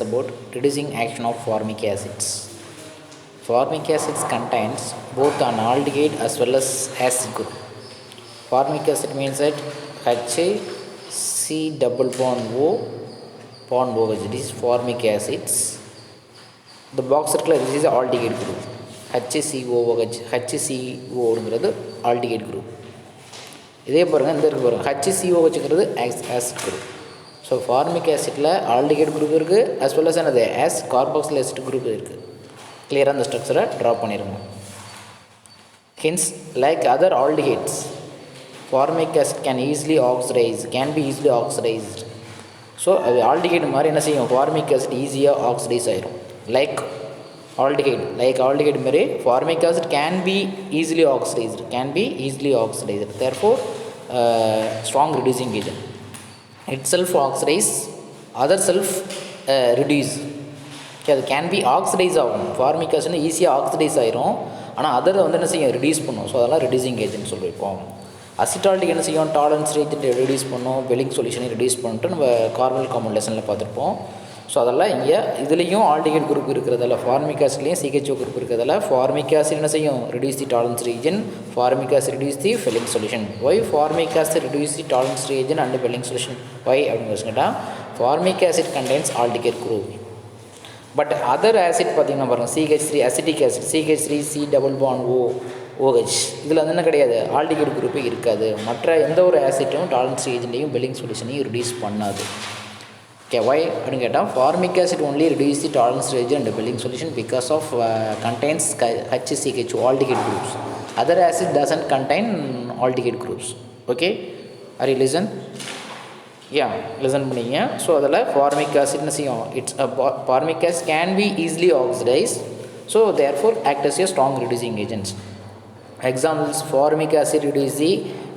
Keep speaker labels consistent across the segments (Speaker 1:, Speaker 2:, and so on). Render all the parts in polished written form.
Speaker 1: About reducing action of formic acids. Formic acids contains both an aldehyde as well as acid group. Formic acid means that HC double bond O bond OH. This is formic acids. The box circle, this is the aldehyde group. HCOOH, HCO ங்கிறது aldehyde group. இதே பாருங்க இந்த இருக்கு பாருங்க HCOH ங்கிறது acid group. So formic acid la aldehyde group irukku as well as another as carboxylic acid group irukku. Clear on the structure draw pannirunga. Hence like other aldehydes, formic acid can be easily oxidized. So aldehyde mari enna seiyum formic acid easy oxidize airum. Like aldehyde mari formic acid can be easily oxidized. Therefore strong reducing agent. Itself oxidize, other self reduce. அது can be oxidise ஆகும். Formic acid ஈஸியாக oxidise ஆயிரும், ஆனால் other வந்து என்ன செய்யும் reduce பண்ணும். So அதெல்லாம் ரெடியூசிங் ஏஜென்ட் சொல்லியிருப்போம். அசிட்டாலிட்டிக் என்ன செய்யும் டாலரன்ஸ் ரேஜென்ட் ரெடியூஸ் பண்ணும், வெல்லிங் சொல்யூஷனை ரெடியூஸ் பண்ணிட்டு நம்ம கார்பனல் காம்பவுண்ட் லெசனில் பார்த்துருப்போம். ஸோ அதெல்லாம் இங்கே இதுலேயும் ஆல்டிஹைட் குரூப் இருக்கிறதால ஃபார்மிக் ஆசிட்லேயும் சிஹெச்ஓ குரூப் இருக்கிறதால ஃபார்மிக் ஆசிட் என்ன செய்யும் reduce the Tollens reagent, formic acid reduce the Fehling solution. Why formic acid reduce the Tollens reagent and Fehling solution why அப்படின்னு கேட்டால் formic acid contains aldehyde group. But other acid பார்த்திங்கன்னா பாருங்கள் CH3 acetic acid CH3 C double bond OH இதில் வந்து என்ன கிடையாது aldehyde குரூப்பே இருக்காது. மற்ற எந்த ஒரு ஆசிட்டும் டாலரன்ஸ் ரீஜன்லையும் வெல்லிங் சொல்யூஷனையும் ரெடியூஸ் பண்ணாது. Okay, why அப்படின்னு கேட்டால் formic acid only reduce the tolerance region and Belling solution because of contains HCHO aldehyde groups. Other acid doesn't contain aldehyde groups. Okay, are you listen? Yeah, listen பண்ணிங்க. So அதில் formic acid என்ன செய்யும் it's formic acid can be easily oxidise. So therefore act as a strong reducing agents. Examples: formic acid reduce the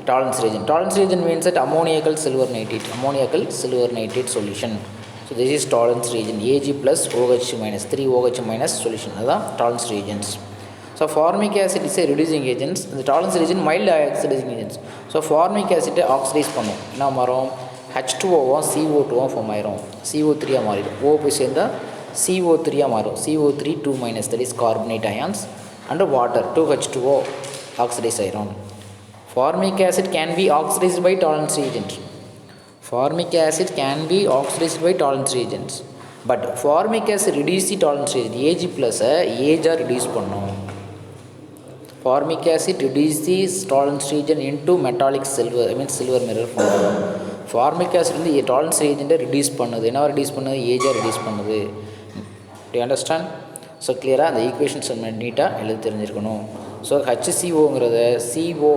Speaker 1: tolerance region means that ammoniacal silver nitrate solution. So this is tolerance region Ag plus OH minus 3OH minus solution. That's tolerance regions. So formic acid is a reducing agents. The tolerance region mild oxidizing agents. So formic acid oxidize பண்ணும் என்ன மாறும் H2O CO2 form ஆயிரும், CO3 மாறிடும், O போய் சேர்ந்தா CO3 மாறும், CO3 2 minus, that is carbonate ions, and water 2H2O oxidize ஆயிரும். Formic acid can be oxidized by tolerance reagent. But formic acid reduce the tolerance reagent. Ag plus Ag reduce பண்ணும். Formic acid reduce the tolerance reagent into metallic silver, I mean silver mirror form. Formic acid வந்து tolerance reagent reduce பண்ணுது. என்ன reduce பண்ணுது? Ag reduce பண்ணுது. Do you understand? So கிளியராக அந்த equations நம்ம நீட்டாக எழுதி தெரிஞ்சிருக்கணும். ஸோ HCOங்கிறத COO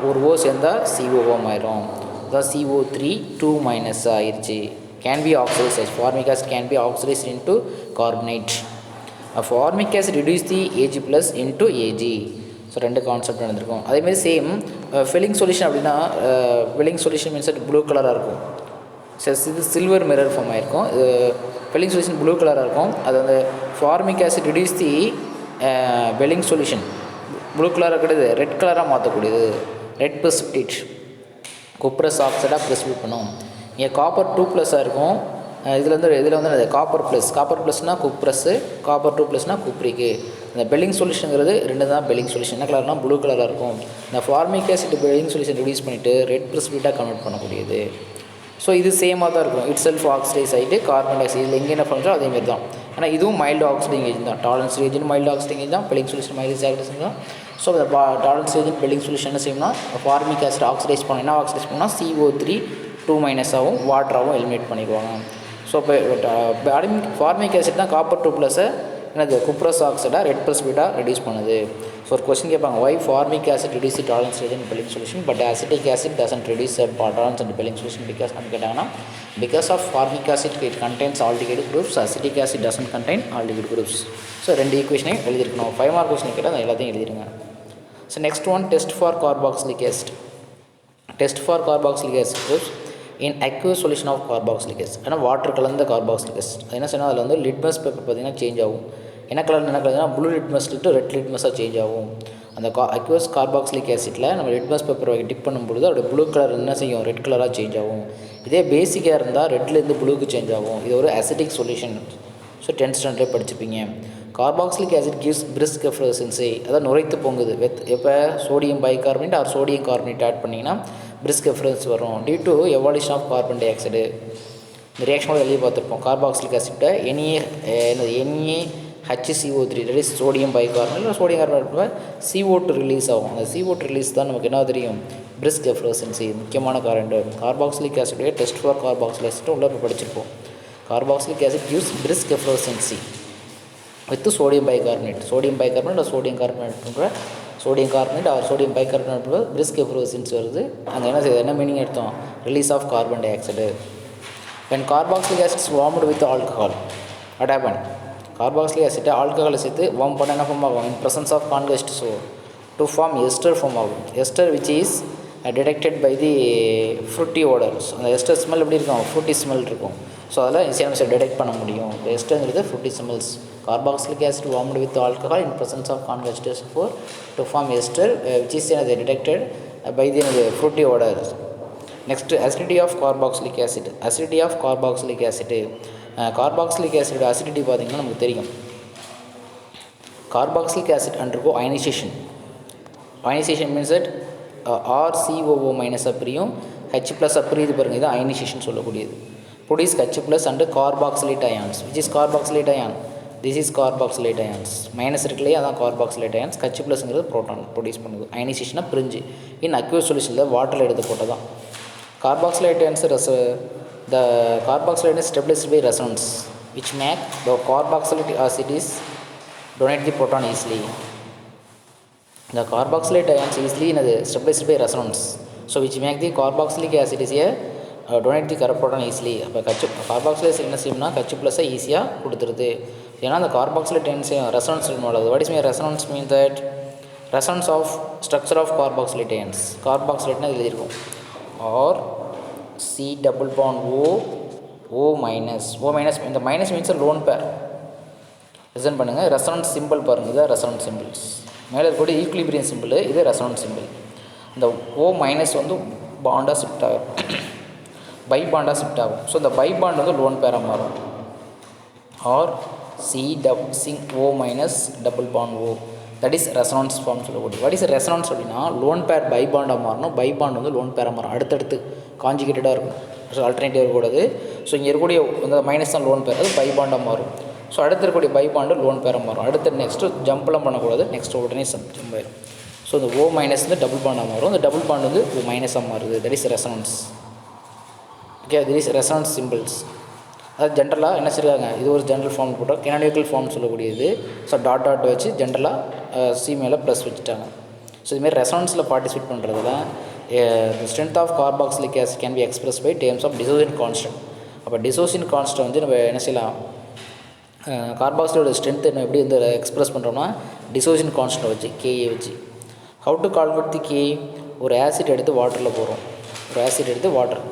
Speaker 1: ஒரு ஓ சேர்ந்தால் COO ஆயிரும். அதான் CO3 2 மைனஸ் ஆயிடுச்சு. Can be oxidise, formic acid can be oxidise into carbonate. Formic acid reduce the Ag plus into Ag. So ரெண்டு கான்செப்ட் நடந்திருக்கும். அதேமாதிரி சேம் ஃபில்லிங் சொல்யூஷன் அப்படின்னா ஃபில்லிங் சொல்யூஷன் மீன்ஸ் ப்ளூ கலராக இருக்கும். இது சில்வர் மிரர் ஃபார்ம் ஆகிருக்கும். Willing solution blue கலராக இருக்கும். அது அந்த formic acid reduce the Fehling solution blue கலராக கிடையாது ரெட் கலராக மாற்றக்கூடியது. ரெட் ப்ரெசிபிடேட் குப்ரஸ் ஆக்சைடாக ப்ரெசிபிட் பண்ணும். இங்கே காப்பர் 2+ இருக்கும். இதில் வந்து காப்பர் ப்ளஸ்னால் குப்ரஸ்ஸு, காப்பர் 2+னால் குப்ரிக்கு. இந்த பெல்லிங் சொல்யூஷனுங்கிறது ரெண்டு தான் பெல்லிங் சொல்யூஷன். என்ன கலர்னால் ப்ளூ கலராக இருக்கும். இந்த ஃபார்மிக் ஆசிட் பெல்லிங் சொல்யூஷன் ரெடியூஸ் பண்ணிவிட்டு ரெட் ப்ரெசிபிட்டாக கன்வெர்ட் பண்ணக்கூடியது. ஸோ இது சேமாக தான் இருக்கும். இட் செல்ஃப் ஆக்சிடைஸ் ஆகிட்டு கார்பன் டை ஆக்சைடு இதில் எங்கே என்ன பண்ணுறோம் அதேமாரி தான். ஆனால் இதுவும் மைல்டு ஆக்சிடிங் ஏஜென்ட் தான். டாலரன்ஸ் ரீஜன் மைல்டு ஆக்சிடிங் ஏஜென்ட் தான். பெல்லிங் சொல்யூஷன் மைல்டு ஆக்சிடைஸ் தான். ஸோ இந்த டாலரன்ஸ் ரீஜன் பெல்லிங் சொல்யூஷன் என்ன செய்யணும்னா ஃபார்மிக் ஆசிட் ஆக்சிடைஸ் பண்ணணும். என்ன ஆக்சிடைஸ் பண்ணால் CO3 2 மைனஸாகவும் வாட்டராகவும் எலிமினேட் பண்ணிடுவாங்க. ஸோ இப்போ ஃபார்மிக் ஆசிட் தான் காப்பர் 2+ என்னது குப்ரஸ் ஆக்சைடாக ரெட் ப்ரெசிபிட்டாக ரெடியூஸ் பண்ணுது. ஸோ ஒரு கொஸ்டின் கேட்பாங்க why formic acid reduce the Tollens reagent Fehling solution but acetic acid doesn't reduce Tollens and Fehling solution because அப்படின்னு கேட்டாங்கன்னா because of formic acid it contains aldehyde groups, acetic acid doesn't contain aldehyde groups. So ரெண்டு ஈக்குவேஷனையும் எழுதிருக்கணும். 5 mark question கேட்டால் அது எல்லாத்தையும் எழுதிருங்க. So next one test for carboxylic acid. Test for carboxylic acid groups in aqueous solution of carboxylic acid. ஏன்னா water கலந்த carboxylic acid அது என்ன சொன்னால் அதில் வந்து லிட்மஸ் பேப்பர் பார்த்திங்கன்னா சேஞ்ச் ஆகும். என்ன கலர்னா ப்ளூ லிட்மஸ் டு ரெட் லிட்மஸாக சேஞ்ச் ஆகும். அந்த அக்யூஸ் கார்பாக்சிலிக் ஆசிட்டில் நம்ம லிட்மஸ் பேப்பரை டிப் பண்ணும்பொழுது அதோட ப்ளூ கலர் என்ன செய்யும் ரெட் கலராக சேஞ்ச் ஆகும். இதே பேசிக்காக இருந்தால் ரெட்லேருந்து ப்ளூக்கு சேஞ்ச் ஆகும். இது ஒரு acetic solution. So 10th standard படிச்சுப்பீங்க. Carboxylic acid gives brisk effervescence, அதான் நுரைத்து பொங்குது. எப்போ sodium bicarbonate or sodium carbonate add பண்ணிங்கன்னா பிரிஸ்க் எஃப்ளோரன்ஸ் வரும். Due to evolution of carbon tie ஆக்சைடு. இந்த ரியாக்ஷனோட வெளியே பார்த்துருப்போம். கார்பாக்சிலிக் ஆசிட்டை NaHCO3 that is sodium bicarbonate இல்லை சோடியம் கார்பனேட் CO2 ரிலீஸ் ஆகும். அந்த CO2 ரிலீஸ் தான் நமக்கு என்ன தெரியும், பிரிஸ்க் எஃப்ளோரசன்சி முக்கியமான காரணம். கார்பாக்சிலிக் ஆசிடைய டெஸ்ட் ஃபார் கார்பாக்சிலிக் ஆசிட் உள்ள படிச்சிருப்போம். Carboxylic acid gives brisk efflorescence with sodium bicarbonate இல்லை sodium carbonate or sodium bicarbonate brisk efflorescence வருது. அங்கே என்ன செய்யுது, என்ன மீனிங் எடுத்தோம், release of carbon di oxide. when carboxylic acid is warmed with alcohol, what happen, carboxylic acid ஆல்கஹாலை சேர்த்து warm பண்ண என்ன ஃபார்ம் ஆகும், in presence of convexed so to form ester form ஆகும். ester which is detected by the fruity odors. அந்த ester smell எப்படி இருக்கும், Frooti smell இருக்கும். So அதில் ஈஸியாக நம்ம டிடெக்ட் பண்ண முடியும். எஸ்டர்ங்கிறது fruity smells. Carboxylic acid warmed with alcohol in presence of convexed four to form ester which is detected by the fruity odors. Next acidity of carboxylic acid. Carboxylic acid acidity பார்த்திங்கன்னா நமக்கு தெரியும். Carboxylic acid undergo ionization means that RCOO minus பிரியும், H plus பிரியுது பாருங்கள், இது ionization சொல்லக்கூடியது. Produce H plus and carboxylate ions which is carboxylate ion, this is carboxylate ions. Minus இருக்குல்லையே அதான் carboxylate ions. H ப்ளஸ்ங்கிறது ப்ரோட்டான் ப்ரொடியூஸ் பண்ணுது. அயனைசேஷனாக பிரிஞ்சு இன் அக்யூஸ் சொல்யூஷனில் வாட்டரில் எடுத்து போட்டது தான். Carboxylate ions the carboxylate is stabilized by resonance which make the carboxylate acid is donate the proton easily. The carboxylate ions easily stabilized by resonance, so which make the carboxylic acid is donate the proton easily. அப்போ carboxylate என்ன செய்யணும்னா H ப்ளஸை ஈஸியாக கொடுத்துருது. ஏன்னா அந்த carboxylate ions resonance பண்ணுவாங்க. What is mean resonance mean that resonance of structure of carboxylate ions. கார்பாக்சிலேட்னா இதில் இருக்கும் R C double bond O minus இந்த minus means lone pair. Listen பண்ணுங்கள், ரெசனன்ஸ் சிம்பிள் பாருங்கள், இதுதான் ரெசனன்ஸ் சிம்பிள்ஸ். மேலே கூட ஈக்குலிபிரியம் சிம்பிள், இது ரெசனன்ஸ் சிம்பிள். இந்த O மைனஸ் வந்து பாண்டாக ஷிஃப்ட் ஆகும், பை பாண்டாக ஷிஃப்ட் ஆகும். ஸோ இந்த பை பாண்ட் வந்து லோன் பேராக மாறும். R C O minus double bond O, that is resonance form சொல்லக்கூடிய. வாட் இஸ் ரெசனன்ஸ் அப்படின்னா லோன் பேர் பை பாண்டாக மாறணும், பை பாண்ட் வந்து லோன் பேராக மாறும். அடுத்தடுத்து காஞ்சிகேட்டடாக இருக்கும், ஸோ ஆல்டர்னேட்டிவ் இருக்கக்கூடாது. ஸோ இங்கே இருக்கக்கூடிய இந்த மைனஸ் தான் லோன் பேர், அது பை பாண்டாக மாறும். ஸோ அடுத்து இருக்கக்கூடிய பை பாண்டு லோன் பேராக மாறும். அடுத்து நெக்ஸ்ட்டு ஜம்ப்லாம் பண்ணக்கூடாது, நெக்ஸ்ட் உடனே ஜம்ப் ஆயிடும். ஸோ இந்த O மைனஸ் வந்து டபுள் பாண்டாக மாறும், இந்த டபுள் பாண்ட் வந்து O மைனஸாக மாறுது. That is resonance. Okay, this is resonance symbols. அது ஜென்ரலாக என்ன செய்கிறாங்க, இது ஒரு ஜென்ரல் ஃபார்ம் போட்டோம், கெனானிக்கல் ஃபார்ம் சொல்லக்கூடியது. ஸோ டாட் வச்சு ஜென்ரலாக C மேலே ப்ளஸ் வச்சுட்டாங்க. ஸோ இதுமாரி ரெசனன்ஸில் பார்ட்டிசிபேட் பண்ணுறதுல the strength of carboxylic acid can be expressed by terms of dissociation constant. அப்போ dissociation constant வந்து நம்ம என்ன செய்யலாம், கார்பாக்சிலோட ஸ்ட்ரென்த் என்ன எப்படி வந்து எக்ஸ்பிரஸ் பண்ணுறோம்னா dissociation constant வச்சு Ka வச்சு. how to calculate the Ka, ஒரு ஆசிட் எடுத்து வாட்டரில் போகிறோம், வாட்டர்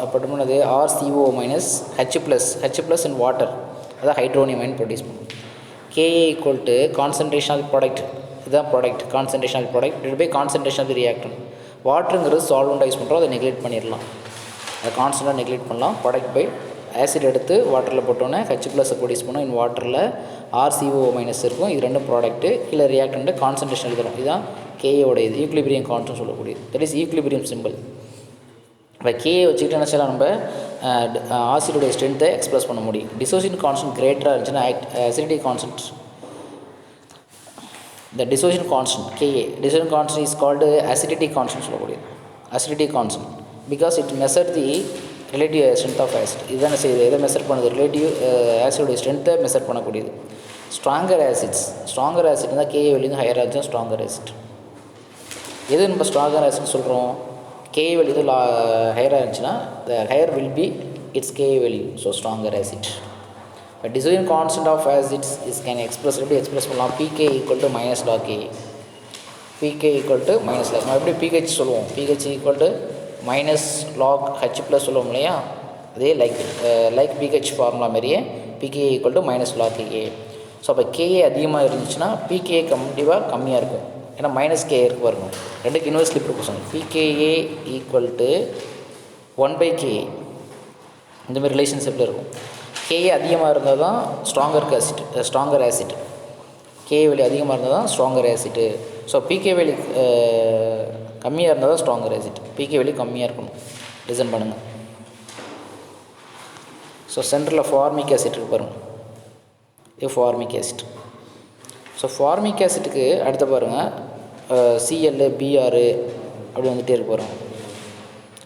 Speaker 1: அப்போ அது RCO minus H plus in water, அதான் ஹைட்ரோனியம் அயன் ப்ரொடியூஸ் பண்ணும். Ka equal to concentration of product, இதுதான் product, concentration of product divided by concentration of the reactant. வாட்டருங்கிறது சால்வெண்ட் யூஸ் பண்ணுறோம், அதை நெக்லெக்ட் பண்ணிடலாம், அதை கான்ஸ்டண்ட்டாக நெக்லெக்ட் பண்ணலாம். ப்ராடக்ட் பை ஆசிட் எடுத்து வாட்டரில் போட்டோன்னே H ப்ளஸை ப்ரொடியூஸ் பண்ணோம், இன் வாட்டரில் RCO மைனஸ் இருக்கும், இது ரெண்டும் ப்ராடக்ட்டு. கீழே ரியாக்டன்ட்டு கான்சன்ட்ரேஷன் எழுதுறோம், இதுதான் Ka இது ஈக்குலிபிரியம் கான்ஸ்டன்ட் சொல்லக்கூடியது. That is equilibrium simple. இப்போ Ka வச்சுக்கிட்டு என்ன செய்யலாம், நம்ம ஆசிடோடைய ஸ்ட்ரென்த்தை எக்ஸ்பிரஸ் பண்ண முடியும். டிசோசியேஷன் கான்ஸ்டன்ட் கிரேட்டராக இருந்துச்சுன்னா acidity constant, the dissociation constant Ka, dissociation constant is called acidity constant சொல்லக்கூடியது. acidity constant because it measures the relative strength of acid. இதுதான் செய்யுது, எதை மெஷர் பண்ணுது, ரிலேட்டிவ் ஆசிடோடைய ஸ்ட்ரென்த்தை மெஷர் பண்ணக்கூடியது. ஸ்ட்ராங்கர் ஆசிட் தான் Ka வெளியே ஹையர் ஆச்சு, ஸ்ட்ராங்கர் ஆசிட். எது நம்ம ஸ்ட்ராங்கர் ஆசிட் சொல்கிறோம், Ka வெளியே ஹையராக இருந்துச்சுன்னா the higher will be its Ka value, so stronger acid. But dissociation constant of acids is can express பண்ணலாம் pK equal to minus log Ka. pK equal to minus log, நம்ம எப்படி pH சொல்லுவோம், pH equal to minus log H plus சொல்லுவோம் இல்லையா, அதே like pH formula மாதிரியே pK equal to minus log Ka. So அப்போ Ka அதிகமாக இருந்துச்சுன்னா pKa கண்டிப்பாக கம்மியாக இருக்கும், ஏன்னா மைனஸ் Ka இருக்கு பாருங்க, ரெண்டுக்கு inversely proportional. pKa equal to 1/Ka இந்த மாதிரி ரிலேஷன்ஷிப்பில் இருக்கும். Ka அதிகமாக இருந்தால் தான் ஸ்ட்ராங்கர் ஆசிட். Ka வேல்யூ அதிகமாக இருந்தால் தான் stronger acid. So pK value கம்மியாக இருந்தால் தான் ஸ்ட்ராங்கர் ஆசிட். pK வேல்யூ கம்மியாக இருக்கணும். லிசன் பண்ணுங்கள். ஸோ சென்டரில் ஃபார்மிக் ஆசிட் இருக்கு பாருங்கள், இது ஃபார்மிக் ஆசிட். ஸோ ஃபார்மிக் ஆசிட்டுக்கு அடுத்து பாருங்கள் Cl Br அப்படி வந்துகிட்டே இருக்கு பாருங்கள்.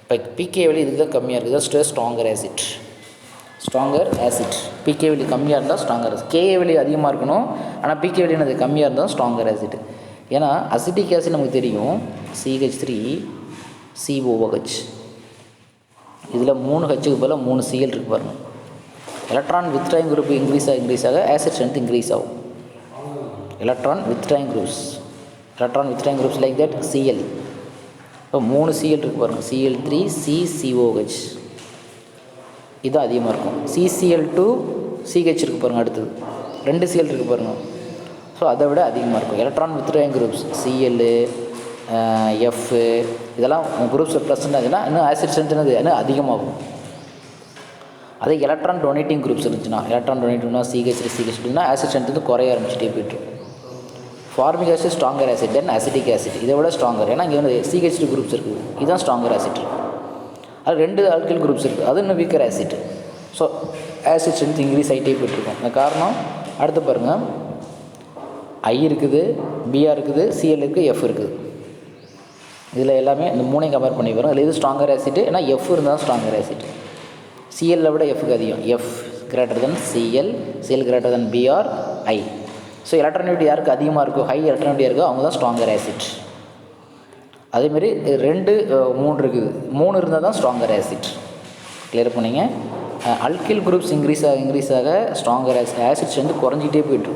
Speaker 1: இப்போ pK வேல்யூ இதுக்கு தான் கம்மியாக இருக்குது, தான் ஸ்ட்ராங்கர் ஆசிட். pK வேல்யூ கம்மியாக இருந்தால் ஸ்ட்ராங்கர் ஆசிட். Ka வேல்யூ அதிகமாக இருக்கணும், ஆனால் pK வேல்யூ அது கம்மியாக இருந்தால் ஸ்ட்ராங்கர் ஆசிட். ஏன்னா அசிட்டிக் ஆசிட் நமக்கு தெரியும் CH3COOH. இதில் 3 Hக்கு பதிலாக 3 Cl இருக்கு பாருங்கள். எலக்ட்ரான் வித்ட்ராயிங் குரூப் இன்க்ரீஸ் ஆக ஆசிட் ஸ்ட்ரென்த் இன்க்ரீஸ் ஆகும். Electron withdrawing groups like that Cl. இப்போ 3 Cl இருக்கு பாருங்கள், Cl3CCOH இது அதிகமாக இருக்கும். CCl2CH இருக்கு பாருங்கள், அடுத்தது 2 Cl இருக்கு பாருங்கள். ஸோ அதை விட அதிகமாக இருக்கும். Electron withdrawing groups Cl F இதெல்லாம் குரூப்ஸ் ப்ளஸ்ன்னு ஆச்சுன்னா இன்னும் ஆசிட் ஸ்ட்ரென்த் இன்னும் அதிகமாகும். அதே எலக்ட்ரான் டொனேட்டிங் குரூப்ஸ் இருந்துச்சுன்னா, எலக்ட்ரான் டொனேட்டிங்னா CH3CH2னா ஆசிட் ஸ்ட்ரென்த் வந்து குறைய ஆரம்பிச்சுட்டே போய்ட்டு. ஃபார்மிக் ஆசிட் ஸ்ட்ராங்கர் ஆசிட் தென் அசிட்டிக் ஆசிட் இதை விட ஸ்ட்ராங்கர். ஏன்னா இங்கே வந்து CH2 குரூப்ஸ் இருக்குது, இதுதான் ஸ்ட்ராங்கர் ஆசிட். அது 2 ஆல்கைல் குரூப்ஸ் இருக்குது, அது இன்னும் weaker acid. So acid strength increase ஆகிட்டே போய்ட்டுருக்கும். அந்த காரணம் அடுத்து பாருங்கள், I இருக்குது, Br இருக்குது, Cl இருக்குது, F இருக்குது. இதில் எல்லாமே இந்த 3ஐயும் கம்பேர் பண்ணி வரும். அதில் இது ஸ்ட்ராங்கர் ஆசிட், ஏன்னா F இருந்தால் ஸ்ட்ராங்கர் ஆசிட். Cl விட Fக்கு அதிகம். F greater than Cl, Cl greater than Br, I. So electronegativity யாருக்கு அதிகமாக இருக்கோ, ஹை எலக்ட்ரானிட்டி இருக்கோ அவங்க தான் ஸ்ட்ராங்கர் ஆசிட். அதேமாரி 2 3 இருக்குது, 3 இருந்தால் தான் ஸ்ட்ராங்கர் ஆசிட். கிளியர் பண்ணிங்க. அல்கில் குரூப்ஸ் இன்க்ரீஸ் ஆக ஸ்ட்ராங்கர் ஆசிட் ஸ்ட்ரென்த் குறைஞ்சிட்டே போய்ட்டு.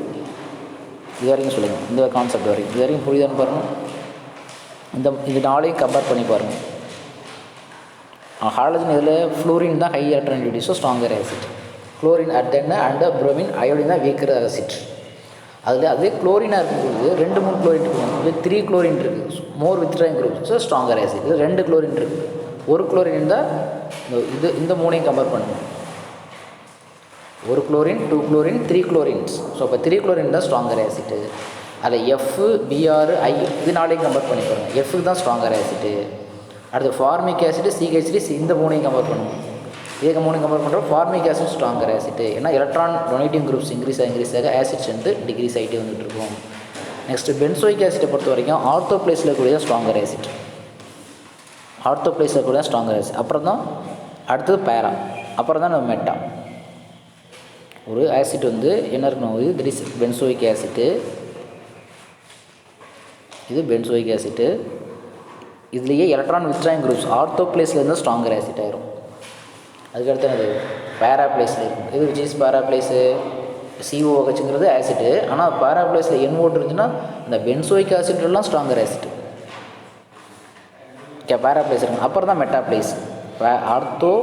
Speaker 1: இது வரைக்கும் சொல்லுங்கள், இந்த கான்செப்ட் வரைக்கும் இது வரைக்கும் புரியுதான்னு பாருங்கள். இந்த 4ஐயும் கம்பேர் பண்ணி பாருங்கள். ஹாலஜன் இதில் ஃப்ளோரின் தான் high electronegativity, so stronger acid. Chlorine and bromine, iodine தான் வீக்கர் ஆசிட். அதில் அதே குளோரினாக இருக்கும்போது 2-3 குளோரின் இருக்குது, இது 3 குளோரின் இருக்குது, more withdrawing group, so stronger acid. இது 2 குளோரின் இருக்குது, 1 குளோரின் இருந்தால் இந்த 3ஐயும் கம்பேர் பண்ணுங்கள். 1 குளோரின், 2 குளோரின், 3 குளோரின்ஸ். ஸோ அப்போ 3 குளோரின் தான் ஸ்ட்ராங்கர் ஆசிட்டு. அதில் F, Br, I இது 4ஐயும் கம்பேர் பண்ணி பாருங்கள். Fக்கு தான் ஸ்ட்ராங்கர் ஆசிட்டு. அடுத்து ஃபார்மிக் ஆசிட், CH3, இந்த 3ஐயும் கம்பேர் பண்ணுவோம். இதுக்கு 3 கம்பேர் பண்ணுறோம். ஃபார்மிக் ஆசிட் ஸ்ட்ராங்கர் ஆசிட், ஏன்னா எலக்ட்ரான் டொனேட்டிங் குரூப்ஸ் இன்க்ரீஸ் ஆக ஆசிட் ஸ்ட்ரென்த் டிக்ரீஸ் ஆகிட்டே வந்துட்டு இருக்கும். நெக்ஸ்ட்டு பென்சோயிக் ஆசிட்டை பொறுத்த வரைக்கும் ஆர்த்தோ பிளேஸில் கூடிய ஸ்ட்ராங்கர் ஆசிட். அப்புறம் தான் அடுத்தது பேரா, அப்புறம் தான் நம்ம மெட்டா. ஒரு ஆசிட் வந்து என்ன இருக்கணும், இது இஸ் பென்சோயிக் ஆசிட்டு, இது பென்சோயிக் ஆசிட்டு. இதுலேயே எலக்ட்ரான் வித்ட்ராயிங் குரூப்ஸ் ஆர்த்தோ பிளேஸில் இருந்தால் ஸ்ட்ராங்கர் ஆசிட் ஆயிரும். அதுக்கடுத்து அது பேரா பிளேஸில் இருக்கும். இது விச் இஸ் பேரா பிளேஸு COOHங்கிறது ஆசிட்டு. ஆனால் பேரா பிளேஸில் NO இருந்துச்சுன்னா இந்த பென்சோயிக் ஆசிட்லாம் ஸ்ட்ராங்கர் ஆசிட். ஓகே, பேரா பிளேஸ் இருக்கும். அப்புறம் தான் மெட்டா பிளேஸ். ஆர்த்தோ,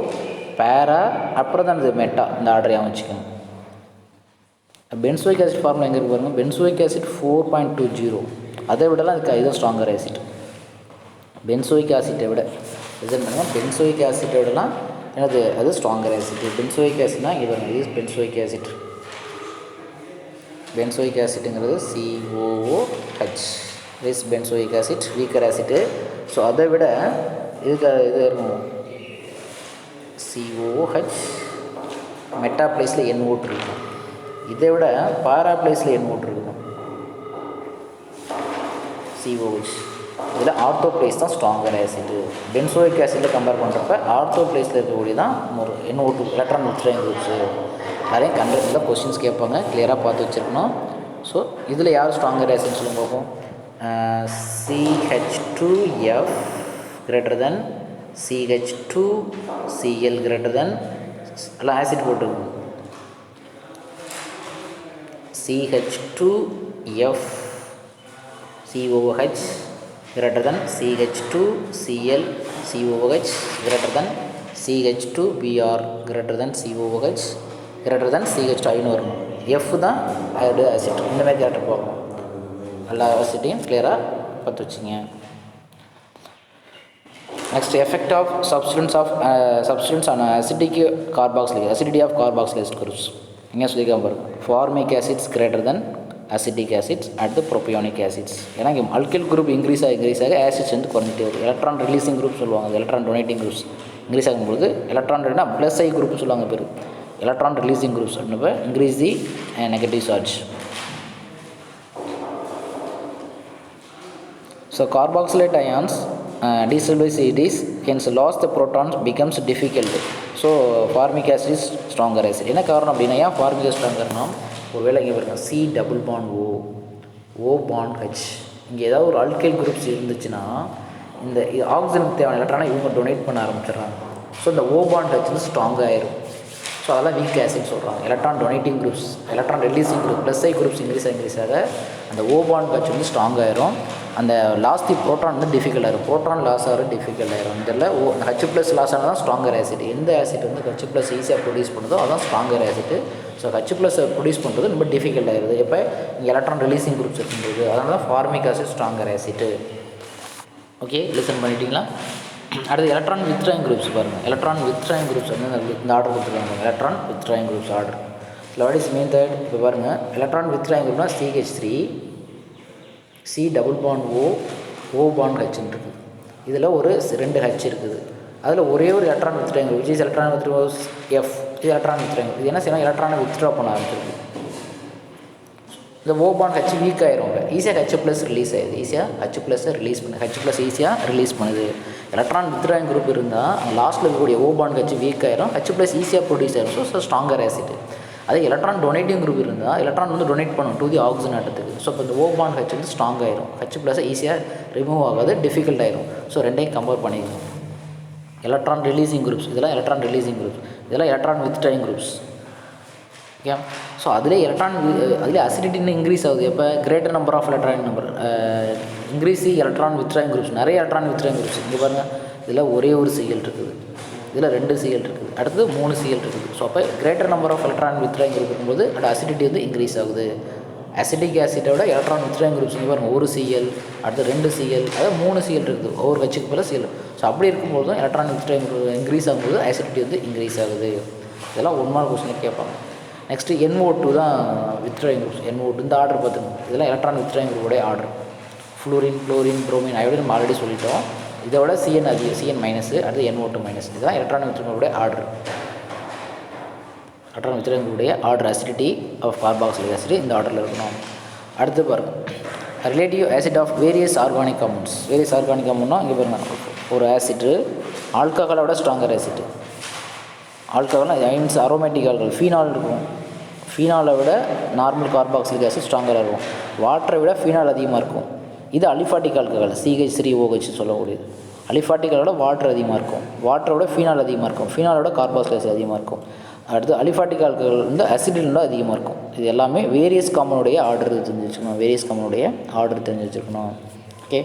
Speaker 1: பேரா, அப்புறம் தான் இது மெட்டா. இந்த ஆர்டரையாக வச்சுக்கோங்க. பென்சோயிக் ஆசிட் ஃபார்முலா எங்கே இருக்கு பாருங்கள். பென்சோயிக் ஆசிட் 4.20, அதை விடலாம் அதுக்கு இதுதான் ஸ்ட்ராங்கர் ஆசிட். பென்சோயிக் ஆசிட்டை விட ரிசன் பண்ணுங்கள், பென்சோயிக் ஆசிட்டை விடலாம் என்னது அது ஸ்ட்ராங்கர் ஆசிட். பென்சோயிக் ஆசிட்னா இது இது பென்சோயிக் ஆசிட். பென்சோயிக் ஆசிட்டுங்கிறது COOH, is benzoic acid weaker acid. So அதை விட இதுக்கு இது இருக்கும் COOH, மெட்டா பிளேஸில் NO இருக்கும். இதை விட பாரா பிளேஸில் NO இருக்கும் COOH. இதில் ஆர்த்தோ பிளேஸ் தான் ஸ்ட்ராங்கர் ஆசிட்டு. பென்சோயிக் ஆசிட்டில் கம்பேர் பண்ணுறப்ப ஆர்த்தோ பிளேஸில் இருக்கக்கூடிய தான் NO2 எலக்ட்ரான் வித்ட்ராயிங் குரூப்ஸு. அதையும் கண்டிப்பாக கொஸ்டின்ஸ் கேட்பாங்க, கிளியராக பார்த்து வச்சுருக்கணும். ஸோ இதில் யார் ஸ்ட்ராங்கர் ஆசிட்னு சொல்லுங்க பார்ப்போம். CH2F greater than CH2Cl greater than எல்லாம் ஆசிட் போட்டுருக்கோம். CH2F COOH greater than CH2Cl COOH greater than CH2Br greater than COOH greater than CH2 வரும். F தான் ஆசிட். இந்த மாதிரி கேரக்டர் போகும். எல்லா ஆசிட்டையும் கிளியராக பார்த்து வச்சுங்க. Next, effect of substance on acidic carboxylase, acidity of carboxylase groups. இங்கே சொல்லியிருக்காங்க பாருங்க, formic acids greater then acetic acids at the propionic acids. ஏன்னா இங்கே அல்கைல் குரூப் இன்க்ரீஸ் ஆக ஆசிட்ஸ் வந்து குறைஞ்சிட்டே வருது. எலக்ட்ரான் ரிலீசிங் குரூப் சொல்லுவாங்க, எலக்ட்ரான் டொனேட்டிங் குரூப்ஸ் இன்க்ரீஸ் ஆகும்போது எலக்ட்ரான் ப்ளஸ் ஐ குரூப் சொல்லுவாங்க பேர், எலக்ட்ரான் ரிலீசிங் குரூப்ஸ் அப்படின்னப்ப increase the negative charge. So carboxylate ions destabilize CDs, hence loss the protons becomes difficult. So formic acid is stronger acid. என்ன காரணம் அப்படின்னா ஏன் formic acid ஸ்ட்ராங்கர்னா, ஒரு வேளை இங்கே பாருங்க C double bond O bond H, இங்கே ஏதாவது ஒரு அல்கைல் குரூப்ஸ் இருந்துச்சுன்னா இந்த ஆக்சிஜனுக்கு தேவையான எலக்ட்ரானை இவங்க டொனேட் பண்ண ஆரம்பிச்சிடுறாங்க. ஸோ இந்த O பாண்ட் H வந்து ஸ்ட்ராங்காக ஆயிரும். ஸோ அதெல்லாம் வீக் ஆசிட் சொல்கிறாங்க. Electron donating groups, electron releasing group plus I groups increase ஆக அந்த O பாண்ட் H வந்து ஸ்ட்ராங் ஆயிரும். அந்த லாஸ்ட் ப்ரோட்டான் வந்து டிஃபிகல்ட் ஆயிரும், ப்ரோட்டான் லாஸ் ஆகிற டிஃபிகல்ட் ஆயிரும். இதில் H ப்ளஸ் லாஸ் ஆனால் தான் ஸ்ட்ராங்கர் ஆசிட். எந்த ஆசிட் வந்து H ப்ளஸ் ஈஸியாக ப்ரொடியூஸ் பண்ணுதோ அதுதான் stronger acid. So H plus produce பண்ணுறது ரொம்ப டிஃபிகல்ட் ஆயிடுது எப்போ இங்கே எலக்ட்ரான் ரிலீசிங் குரூப்ஸ் இருக்கும்போது. அதனால தான் formic acid stronger acid. Okay, listen பண்ணிட்டீங்களா? அடுத்து எலக்ட்ரான் வித்ட்ராயிங் குரூப்ஸ் பாருங்கள். எலக்ட்ரான் வித்ட்ராயிங் குரூப்ஸ் வந்து இந்த ஆர்டர் கொடுத்துருக்காங்க, எலக்ட்ரான் வித்ட்ராயிங் குரூப்ஸ் ஆர்டர். இதில் வாட் இஸ் மீன் தட், இப்போ பாருங்கள் எலக்ட்ரான் வித்ட்ராயிங் குரூப்னா CH3 C double bond O bond H இருக்குது. இதில் ஒரு 2 H இருக்குது. அதில் ஒரே ஒரு electron withdrawing group which is electron with F, இது எலக்ட்ரான் வித்ட்ராயிங் குரூப். இது என்ன செய்யணும், எலக்ட்ரானை வித்ட்ரா பண்ண ஆரம்பிச்சிருக்கு. இந்த O பாண்ட் H வீக் ஆயிரும், ஈஸியாக H ப்ளஸ் ரிலீஸ் ஆயிடுது, ஈஸியாக H ப்ளஸ்ஸை ரிலீஸ் பண்ணுது, H ப்ளஸ் ஈஸியாக ரிலீஸ் பண்ணுது. எலக்ட்ரான் வித்ட்ராயிங் குரூப் இருந்தால் லாஸ்ட்டில் இருக்கக்கூடிய O பாண்ட் H வீக் ஆயிரும், H ப்ளஸ் ஈஸியாக ப்ரொடியூஸ் ஆயிரும். So stronger acid. அதே எலக்ட்ரான் டொனேட்டிங் குரூப் இருந்தால் எலக்ட்ரான் வந்து டொனேட் பண்ணும் டு தி ஆக்சிஜன் ஆட்டத்துக்கு. ஸோ இப்போ இந்த O பாண்ட் H வந்து ஸ்ட்ராங் ஆயிரும், H ப்ளஸ் ஈஸியாக ரிமூவ் ஆகாது, டிஃபிகல்ட் ஆயிரும். ஸோ ரெண்டையும் கம்பேர் பண்ணிக்கணும். எலக்ட்ரான் ரிலீசிங் குரூப்ஸ், இதெல்லாம் எலக்ட்ரான் ரிலீசிங் குரூப்ஸ், இதெல்லாம் electron withdrawing groups. Okay, so அதிலே அதிலே அசிடிட்டின்னு இன்க்ரீஸ் ஆகுது எப்போ greater number of electronic number increase electron withdrawing groups. நிறைய எலக்ட்ரான் வித்ட்ராயிங் குரூப்ஸ் இங்கே பாருங்கள், இதில் ஒரே ஒரு Cl இருக்குது, இதில் 2 Cl இருக்குது, அடுத்தது 3 Cl இருக்குது. ஸோ அப்போ greater number of electron withdrawing group இருக்கும்போது அந்த அசிடிட்டி வந்து இன்க்ரீஸ் ஆகுது. அசிட்டிக் ஆசிட்டோட எலக்ட்ரான் வித்ட்ராயிங் குரூப்ஸ் இங்கே பாருங்கள், 1 Cl, அடுத்து 2 Cl, அதாவது 3 Cl இருக்குது, ஒவ்வொரு Hக்கு போல் Cl. ஸோ அப்படி இருக்கும்போது தான் எலக்ட்ரான் வித்ட்ராயிங் இன்க்ரீஸ் ஆகும்போது அசிடிட்டி வந்து இன்க்ரீஸ் ஆகுது. இதெல்லாம் 1 மார்க் கொஸ்டின் கேட்பாங்க. நெக்ஸ்ட்டு NO2 தான் வித்ட்ராயிங் குரூப்ஸ். NO2 இந்த ஆர்டர் பார்த்துங்க, இதெல்லாம் எலக்ட்ரான் வித்ட்ராயிங் குரூப்போடைய order. Fluorine, chlorine, bromine iodine நம்ம ஆல்ரெடி சொல்லிட்டோம். இதோட CN அதிகம், CN மைனஸ், அடுத்து NO2 மைனஸ். இதுதான் எலக்ட்ரான் வித்ட்ராயிங் குரூப்போடைய ஆர்டர். எலக்ட்ரான் வித்ட்ராயிங் குரூப்போடைய order acidity of carboxylic acid இந்த ஆர்டரில் இருக்கணும். அடுத்து பாருங்கள், relative acid of various organic compounds. Various organic காம்பவுண்ட்னா இங்கே பாருங்கள், ஒரு ஆசிட்டு ஆல்கஹாலை விட ஸ்ட்ராங்கர் ஆசிட். ஆல்கஹால்னா மீன்ஸ் அரோமேட்டிக் ஆல்கஹால், ஃபீனால் இருக்கும். ஃபீனாலை விட நார்மல் கார்பாக்சிலிக் ஆசிட் ஸ்ட்ராங்கராக இருக்கும். வாட்டரை விட ஃபீனால் அதிகமாக இருக்கும். இது அலிஃபாட்டிக் ஆல்கஹால், CH3OH சொல்லக்கூடியது. அலிஃபாட்டிக்கலோட வாட்டர் அதிகமாக இருக்கும், வாட்டரோட ஃபீனால் அதிகமாக இருக்கும், ஃபீனாலோட கார்பாக்சிலிக் ஆசிட் அதிகமாக இருக்கும். அடுத்து அலிஃபாட்டிக் ஆல்கஹால் வந்து அசிடிலோட அதிகமாக இருக்கும். இது எல்லாமே வேரியஸ் காம்பவுண்டுடைய ஆர்டர் தெரிஞ்சு வச்சுக்கணும், வேரியஸ் காம்பவுண்டுடைய ஆர்டர் தெரிஞ்சு வச்சுருக்கணும். ஓகே.